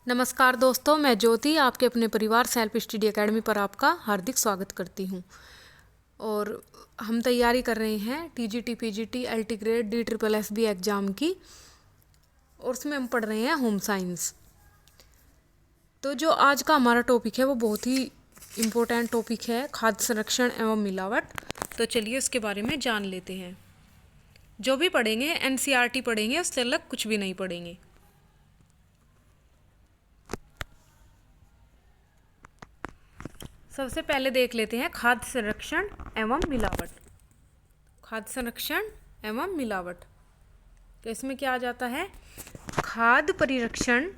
नमस्कार दोस्तों, मैं ज्योति आपके अपने परिवार सेल्फ स्टडी एकेडमी पर आपका हार्दिक स्वागत करती हूँ। और हम तैयारी कर रहे हैं TGT, PGT, LT grade, DSSB exam की, और उसमें हम पढ़ रहे हैं होम साइंस। तो जो आज का हमारा टॉपिक है वो बहुत ही इम्पोर्टेंट टॉपिक है, खाद्य संरक्षण एवं मिलावट। तो चलिए उसके बारे में जान लेते हैं। जो भी पढ़ेंगे NCERT पढ़ेंगे, उससे अलग कुछ भी नहीं पढ़ेंगे। सबसे पहले देख लेते हैं खाद्य संरक्षण एवं मिलावट। खाद्य संरक्षण एवं मिलावट, तो इसमें क्या आ जाता है? खाद्य परिरक्षण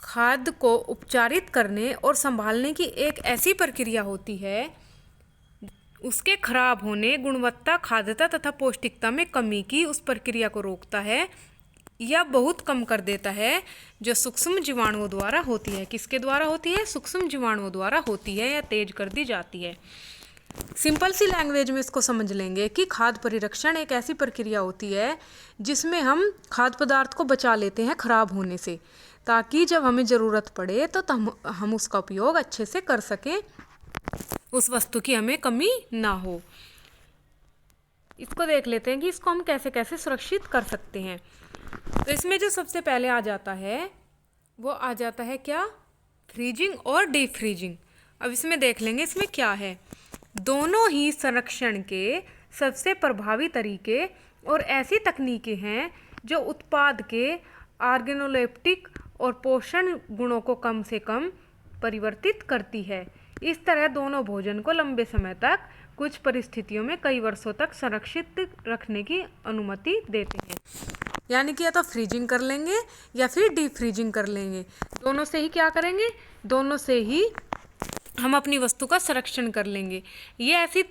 खाद्य को उपचारित करने और संभालने की एक ऐसी प्रक्रिया होती है, उसके खराब होने, गुणवत्ता, खाद्यता तथा पौष्टिकता में कमी की उस प्रक्रिया को रोकता है या बहुत कम कर देता है, जो सूक्ष्म जीवाणुओं द्वारा होती है। किसके द्वारा होती है? सूक्ष्म जीवाणुओं द्वारा होती है या तेज कर दी जाती है। सिंपल सी लैंग्वेज में इसको समझ लेंगे कि खाद्य परिरक्षण एक ऐसी प्रक्रिया होती है जिसमें हम खाद्य पदार्थ को बचा लेते हैं खराब होने से, ताकि जब हमें ज़रूरत पड़े तो हम उसका उपयोग अच्छे से कर सकें, उस वस्तु की हमें कमी ना हो। इसको देख लेते हैं कि इसको हम कैसे कैसे सुरक्षित कर सकते हैं। तो इसमें जो सबसे पहले आ जाता है वो आ जाता है क्या? फ्रीजिंग और डीप फ्रीजिंग। अब इसमें देख लेंगे इसमें क्या है। दोनों ही संरक्षण के सबसे प्रभावी तरीके और ऐसी तकनीकें हैं जो उत्पाद के ऑर्गेनोलेप्टिक और पोषण गुणों को कम से कम परिवर्तित करती है। इस तरह दोनों भोजन को लंबे समय तक, कुछ परिस्थितियों में कई वर्षों तक संरक्षित रखने की अनुमति देते हैं। यानी कि या तो फ्रीजिंग कर लेंगे या फिर डीप फ्रीजिंग कर लेंगे। दोनों से ही क्या करेंगे? दोनों से ही हम अपनी वस्तु का संरक्षण कर लेंगे। ये ऐसी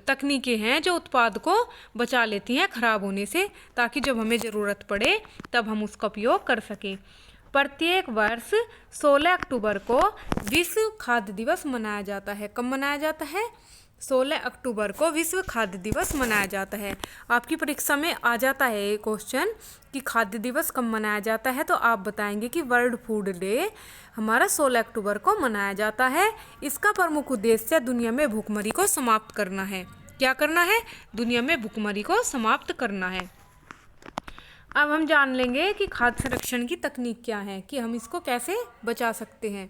तकनीकें हैं जो उत्पाद को बचा लेती हैं खराब होने से, ताकि जब हमें ज़रूरत पड़े तब हम उसका उपयोग कर सकें। प्रत्येक वर्ष 16 अक्टूबर को विश्व खाद्य दिवस मनाया जाता है। कब मनाया जाता है? 16 अक्टूबर को विश्व खाद्य दिवस मनाया जाता है। आपकी परीक्षा में आ जाता है ये क्वेश्चन कि खाद्य दिवस कब मनाया जाता है, तो आप बताएंगे कि वर्ल्ड फूड डे हमारा 16 अक्टूबर को मनाया जाता है। इसका प्रमुख उद्देश्य दुनिया में भूखमरी को समाप्त करना है। क्या करना है? दुनिया में भूखमरी को समाप्त करना है। अब हम जान लेंगे कि खाद्य संरक्षण की तकनीक क्या है, कि हम इसको कैसे बचा सकते हैं।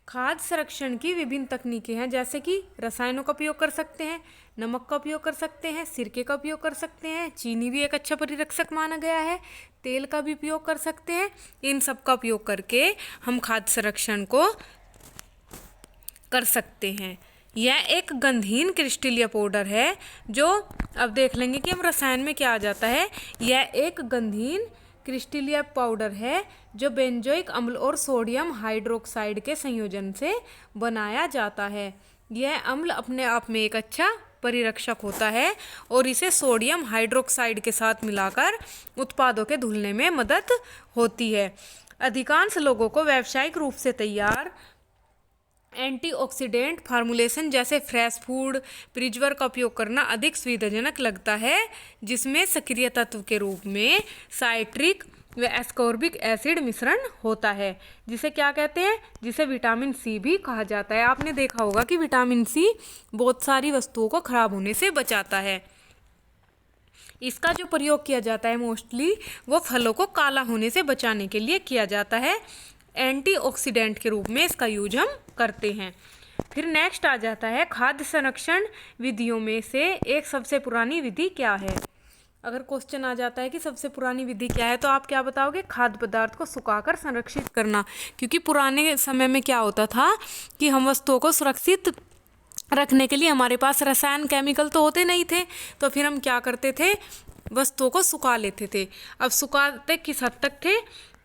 खाद्य संरक्षण की विभिन्न तकनीकें हैं, जैसे कि रसायनों का उपयोग कर सकते हैं, नमक का उपयोग कर सकते हैं, सिरके का उपयोग कर सकते हैं, चीनी भी एक अच्छा परिरक्षक माना गया है, तेल का भी उपयोग कर सकते हैं। इन सब का उपयोग करके हम खाद्य संरक्षण को कर सकते हैं। यह एक गंधहीन क्रिस्टलीय पाउडर है, जो अब देख लेंगे कि हम रसायन में क्या आ जाता है। यह एक गंधहीन क्रिस्टलीय पाउडर है जो बेंजोइक अम्ल और सोडियम हाइड्रोक्साइड के संयोजन से बनाया जाता है। यह अम्ल अपने आप में एक अच्छा परिरक्षक होता है और इसे सोडियम हाइड्रोक्साइड के साथ मिलाकर उत्पादों के धुलने में मदद होती है। अधिकांश लोगों को व्यावसायिक रूप से तैयार एंटीऑक्सीडेंट फार्मूलेशन जैसे फ्रेश फूड प्रिजर्वर का उपयोग करना अधिक सुविधाजनक लगता है, जिसमें सक्रिय तत्व के रूप में साइट्रिक व एस्कॉर्बिक एसिड मिश्रण होता है, जिसे क्या कहते हैं? जिसे विटामिन सी भी कहा जाता है। आपने देखा होगा कि विटामिन सी बहुत सारी वस्तुओं को खराब होने से बचाता है। इसका जो प्रयोग किया जाता है मोस्टली वो फलों को काला होने से बचाने के लिए किया जाता है। एंटीऑक्सीडेंट के रूप में इसका यूज हम करते हैं। फिर नेक्स्ट आ जाता है खाद्य संरक्षण विधियों में से एक सबसे पुरानी विधि क्या है। अगर क्वेश्चन आ जाता है कि सबसे पुरानी विधि क्या है, तो आप क्या बताओगे? खाद्य पदार्थ को सुखाकर संरक्षित करना। क्योंकि पुराने समय में क्या होता था कि हम वस्तुओं को सुरक्षित रखने के लिए हमारे पास रसायन केमिकल तो होते नहीं थे, तो फिर हम क्या करते थे? वस्तुओं को सुखा लेते थे। अब सुखाते किस हद तक थे?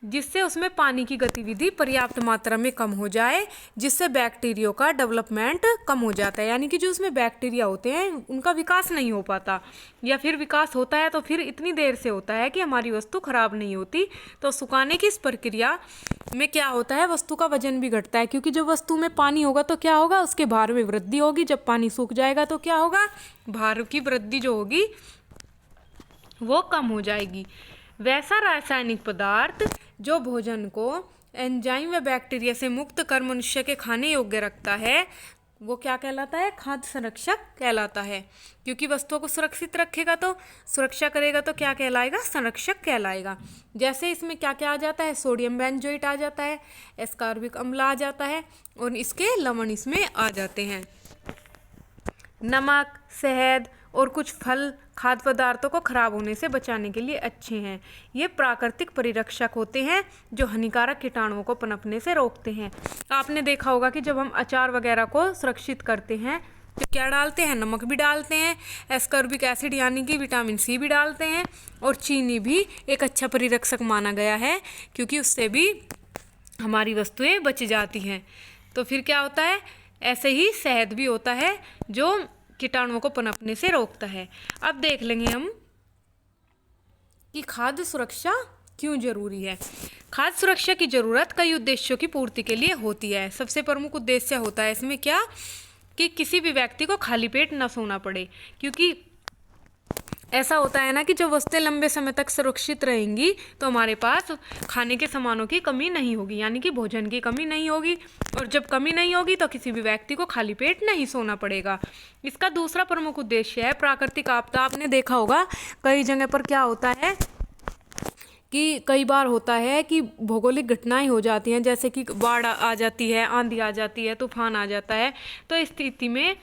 जिससे उसमें पानी की गतिविधि पर्याप्त मात्रा में कम हो जाए, जिससे बैक्टीरिया का डेवलपमेंट कम हो जाता है। यानी कि जो उसमें बैक्टीरिया होते हैं उनका विकास नहीं हो पाता, या फिर विकास होता है तो फिर इतनी देर से होता है कि हमारी वस्तु खराब नहीं होती। तो सुखाने की इस प्रक्रिया में क्या होता है? वस्तु का वजन भी घटता है, क्योंकि जब वस्तु में पानी होगा तो क्या होगा? उसके भार में वृद्धि होगी। जब पानी सूख जाएगा तो क्या होगा? भार की वृद्धि जो होगी वो कम हो जाएगी। वैसा रासायनिक पदार्थ जो भोजन को एंजाइम व बैक्टीरिया से मुक्त कर मनुष्य के खाने योग्य रखता है, वो क्या कहलाता है? खाद्य संरक्षक कहलाता है। क्योंकि वस्तुओं को सुरक्षित रखेगा तो, सुरक्षा करेगा तो क्या कहलाएगा? संरक्षक कहलाएगा। जैसे इसमें क्या क्या आ जाता है? सोडियम बेंजोएट आ जाता है, एस्कॉर्बिक अम्ल आ जाता है और इसके लवण इसमें आ जाते हैं। नमक, शहद और कुछ फल खाद्य पदार्थों को खराब होने से बचाने के लिए अच्छे हैं। ये प्राकृतिक परिरक्षक होते हैं जो हानिकारक कीटाणुओं को पनपने से रोकते हैं। आपने देखा होगा कि जब हम अचार वगैरह को सुरक्षित करते हैं तो क्या डालते हैं? नमक भी डालते हैं, एस्कॉर्बिक एसिड यानी कि विटामिन सी भी डालते हैं, और चीनी भी एक अच्छा परिरक्षक माना गया है क्योंकि उससे भी हमारी वस्तुएं बच जाती हैं। तो फिर क्या होता है? ऐसे ही शहद भी होता है जो कीटाणुओं को पनपने से रोकता है। अब देख लेंगे हम कि खाद्य सुरक्षा क्यों जरूरी है। खाद्य सुरक्षा की जरूरत कई उद्देश्यों की पूर्ति के लिए होती है। सबसे प्रमुख उद्देश्य होता है इसमें क्या? कि किसी भी व्यक्ति को खाली पेट न सोना पड़े, क्योंकि ऐसा होता है ना कि जब वस्तुएं लंबे समय तक सुरक्षित रहेंगी तो हमारे पास खाने के सामानों की कमी नहीं होगी, यानी कि भोजन की कमी नहीं होगी, और जब कमी नहीं होगी तो किसी भी व्यक्ति को खाली पेट नहीं सोना पड़ेगा। इसका दूसरा प्रमुख उद्देश्य है प्राकृतिक आपदा। आपने देखा होगा कई जगह पर क्या होता है कि कई बार होता है कि भौगोलिक घटनाएं हो जाती हैं, जैसे कि बाढ़ आ जाती है, आंधी आ जाती है, तूफान आ जाता है। तो इस स्थिति में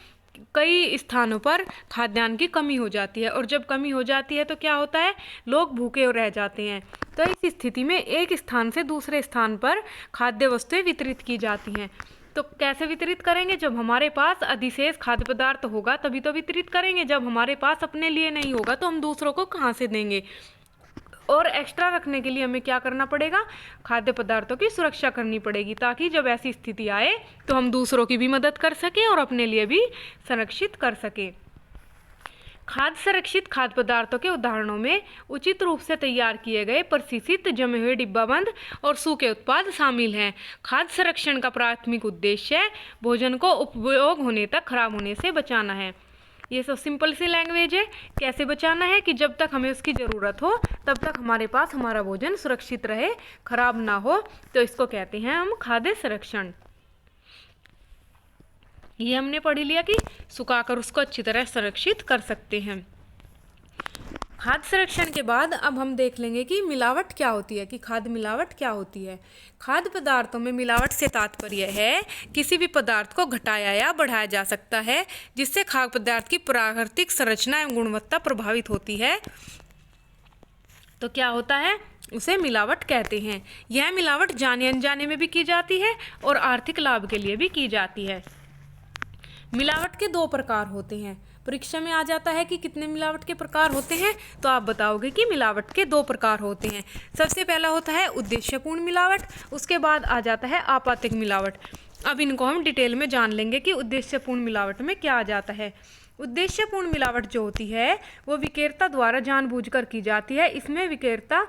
कई स्थानों पर खाद्यान्न की कमी हो जाती है, और जब कमी हो जाती है तो क्या होता है? लोग भूखे रह जाते हैं। तो इस स्थिति में एक स्थान से दूसरे स्थान पर खाद्य वस्तुएं वितरित की जाती हैं। तो कैसे वितरित करेंगे? जब हमारे पास अधिशेष खाद्य पदार्थ होगा तभी तो वितरित करेंगे। जब हमारे पास अपने लिए नहीं होगा तो हम दूसरों को कहाँ से देंगे? और एक्स्ट्रा रखने के लिए हमें क्या करना पड़ेगा? खाद्य पदार्थों की सुरक्षा करनी पड़ेगी, ताकि जब ऐसी स्थिति आए तो हम दूसरों की भी मदद कर सकें और अपने लिए भी संरक्षित कर सकें। खाद्य संरक्षित खाद्य पदार्थों के उदाहरणों में उचित रूप से तैयार किए गए प्रशिक्षित जमे हुए डिब्बाबंद और सूखे उत्पाद शामिल हैं। खाद्य संरक्षण का प्राथमिक उद्देश्य भोजन को उपयोग होने तक खराब होने से बचाना है। ये सब सिंपल सी लैंग्वेज है। कैसे बचाना है? कि जब तक हमें उसकी ज़रूरत हो तब तक हमारे पास हमारा भोजन सुरक्षित रहे, खराब ना हो, तो इसको कहते हैं हम खाद्य संरक्षण। ये हमने पढ़ लिया कि सुखाकर उसको अच्छी तरह संरक्षित कर सकते हैं। खाद्य संरक्षण के बाद अब हम देख लेंगे कि मिलावट क्या होती है, कि खाद्य मिलावट क्या होती है। खाद्य पदार्थों में मिलावट से तात्पर्य है किसी भी पदार्थ को घटाया या बढ़ाया जा सकता है जिससे खाद्य पदार्थ की प्राकृतिक संरचना एवं गुणवत्ता प्रभावित होती है। तो क्या होता है? उसे मिलावट कहते हैं। यह मिलावट जाने अनजाने में भी की जाती है और आर्थिक लाभ के लिए भी की जाती है। मिलावट के दो प्रकार होते हैं। परीक्षा में आ जाता है कि कितने मिलावट के प्रकार होते हैं, तो आप बताओगे कि मिलावट के दो प्रकार होते हैं। सबसे पहला होता है उद्देश्यपूर्ण मिलावट, उसके बाद आ जाता है आपातिक मिलावट। अब इनको हम डिटेल में जान लेंगे कि उद्देश्यपूर्ण मिलावट में क्या आ जाता है। उद्देश्यपूर्ण मिलावट जो होती है वो विक्रेता द्वारा जानबूझकर की जाती है। इसमें विक्रेता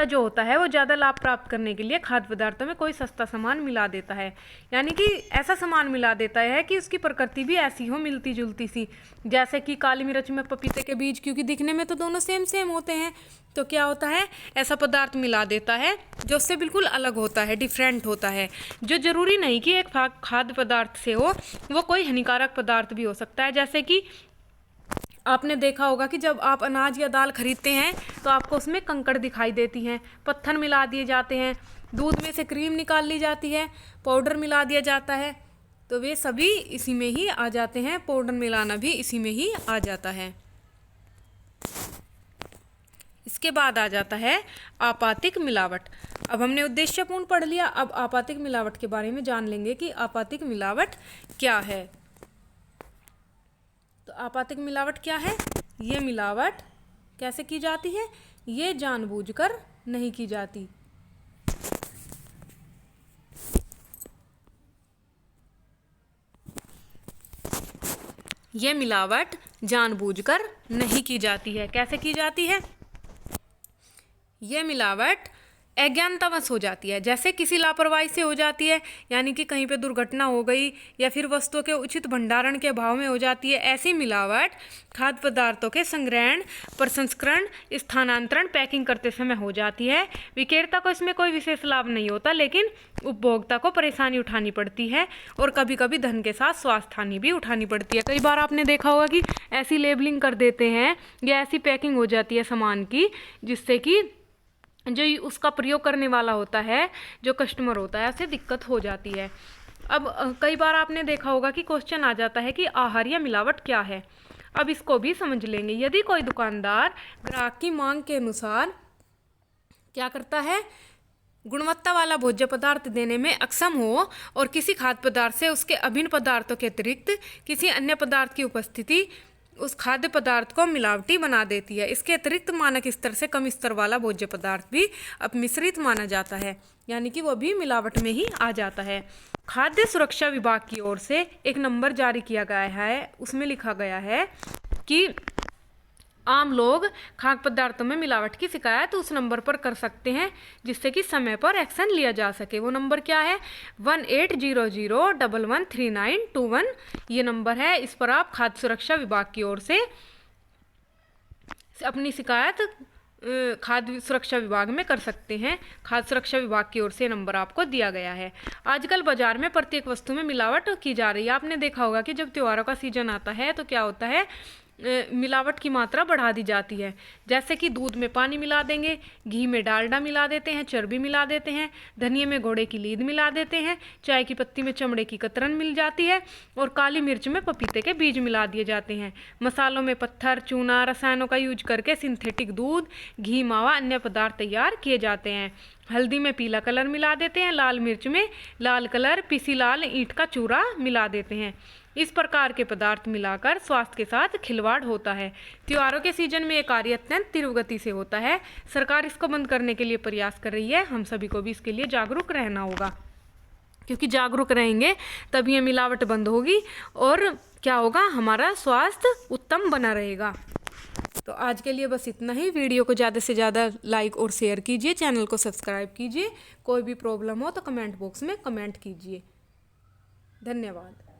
जो होता है वो ज़्यादा लाभ प्राप्त करने के लिए खाद्य पदार्थों में कोई सस्ता सामान मिला देता है, यानी कि ऐसा सामान मिला देता है कि उसकी प्रकृति भी ऐसी हो, मिलती जुलती सी। जैसे कि काली मिर्च में पपीते के बीज, क्योंकि दिखने में तो दोनों सेम सेम होते हैं, तो क्या होता है? ऐसा पदार्थ मिला देता है जो उससे बिल्कुल अलग होता है, डिफरेंट होता है, जो जरूरी नहीं कि एक खाद्य पदार्थ से हो, वो कोई हानिकारक पदार्थ भी हो सकता है। जैसे कि आपने देखा होगा कि जब आप अनाज या दाल खरीदते हैं तो आपको उसमें कंकड़ दिखाई देती हैं, पत्थर मिला दिए जाते हैं, दूध में से क्रीम निकाल ली जाती है, पाउडर मिला दिया जाता है, तो वे सभी इसी में ही आ जाते हैं। पाउडर मिलाना भी इसी में ही आ जाता है। इसके बाद आ जाता है आपातिक मिलावट। अब हमने उद्देश्यपूर्ण पढ़ लिया, अब आपातिक मिलावट के बारे में जान लेंगे कि आपातिक मिलावट क्या है। तो आपातिक मिलावट क्या है? ये मिलावट कैसे की जाती है? ये जानबूझकर नहीं की जाती। ये मिलावट जानबूझकर नहीं की जाती है। कैसे की जाती है? ये मिलावट अज्ञानतावश हो जाती है, जैसे किसी लापरवाही से हो जाती है, यानी कि कहीं पे दुर्घटना हो गई या फिर वस्तुओं के उचित भंडारण के अभाव में हो जाती है। ऐसी मिलावट खाद्य पदार्थों के संग्रहण, प्रसंस्करण, स्थानांतरण, पैकिंग करते समय हो जाती है। विक्रेता को इसमें कोई विशेष लाभ नहीं होता, लेकिन उपभोक्ता को परेशानी उठानी पड़ती है और कभी कभी धन के साथ स्वास्थ्य हानि भी उठानी पड़ती है। कई बार आपने देखा होगा कि ऐसी लेबलिंग कर देते हैं या ऐसी पैकिंग हो जाती है सामान की, जिससे कि जो उसका प्रयोग करने वाला होता है, जो कस्टमर होता है, ऐसे दिक्कत हो जाती है। अब कई बार आपने देखा होगा कि क्वेश्चन आ जाता है कि आहार या मिलावट क्या है। अब इसको भी समझ लेंगे। यदि कोई दुकानदार ग्राहक की मांग के अनुसार क्या करता है, गुणवत्ता वाला भोज्य पदार्थ देने में अक्षम हो और किसी खाद्य पदार्थ से उसके अभिन्न पदार्थों के अतिरिक्त किसी अन्य पदार्थ की उपस्थिति उस खाद्य पदार्थ को मिलावटी बना देती है। इसके अतिरिक्त मानक स्तर से कम स्तर वाला भोज्य पदार्थ भी अपमिश्रित माना जाता है, यानी कि वो भी मिलावट में ही आ जाता है। खाद्य सुरक्षा विभाग की ओर से एक नंबर जारी किया गया है, उसमें लिखा गया है कि आम लोग खाद्य पदार्थों में मिलावट की शिकायत उस नंबर पर कर सकते हैं जिससे कि समय पर एक्शन लिया जा सके। वो नंबर क्या है? 1800113921 ये नंबर है। इस पर आप खाद्य सुरक्षा विभाग की ओर से अपनी शिकायत खाद्य सुरक्षा विभाग में कर सकते हैं। खाद्य सुरक्षा विभाग की ओर से नंबर आपको दिया गया है। आजकल बाजार में प्रत्येक वस्तु में मिलावट की जा रही है। आपने देखा होगा कि जब त्योहारों का सीजन आता है तो क्या होता है, मिलावट की मात्रा बढ़ा दी जाती है। जैसे कि दूध में पानी मिला देंगे, घी में डालडा मिला देते हैं, चर्बी मिला देते हैं, धनिये में घोड़े की लीद मिला देते हैं, चाय की पत्ती में चमड़े की कतरन मिल जाती है और काली मिर्च में पपीते के बीज मिला दिए जाते हैं। मसालों में पत्थर, चूना, रसायनों का यूज करके सिंथेटिक दूध, घी, मावा, अन्य पदार्थ तैयार किए जाते हैं। हल्दी में पीला कलर मिला देते हैं, लाल मिर्च में लाल कलर, पीसी लाल ईंट का चूरा मिला देते हैं। इस प्रकार के पदार्थ मिलाकर स्वास्थ्य के साथ खिलवाड़ होता है। त्योहारों के सीजन में ये कार्य अत्यंत तीव्र गति से होता है। सरकार इसको बंद करने के लिए प्रयास कर रही है। हम सभी को भी इसके लिए जागरूक रहना होगा, क्योंकि जागरूक रहेंगे तभी ये मिलावट बंद होगी और क्या होगा, हमारा स्वास्थ्य उत्तम बना रहेगा। तो आज के लिए बस इतना ही। वीडियो को ज़्यादा से ज़्यादा लाइक और शेयर कीजिए, चैनल को सब्सक्राइब कीजिए। कोई भी प्रॉब्लम हो तो कमेंट बॉक्स में कमेंट कीजिए। धन्यवाद।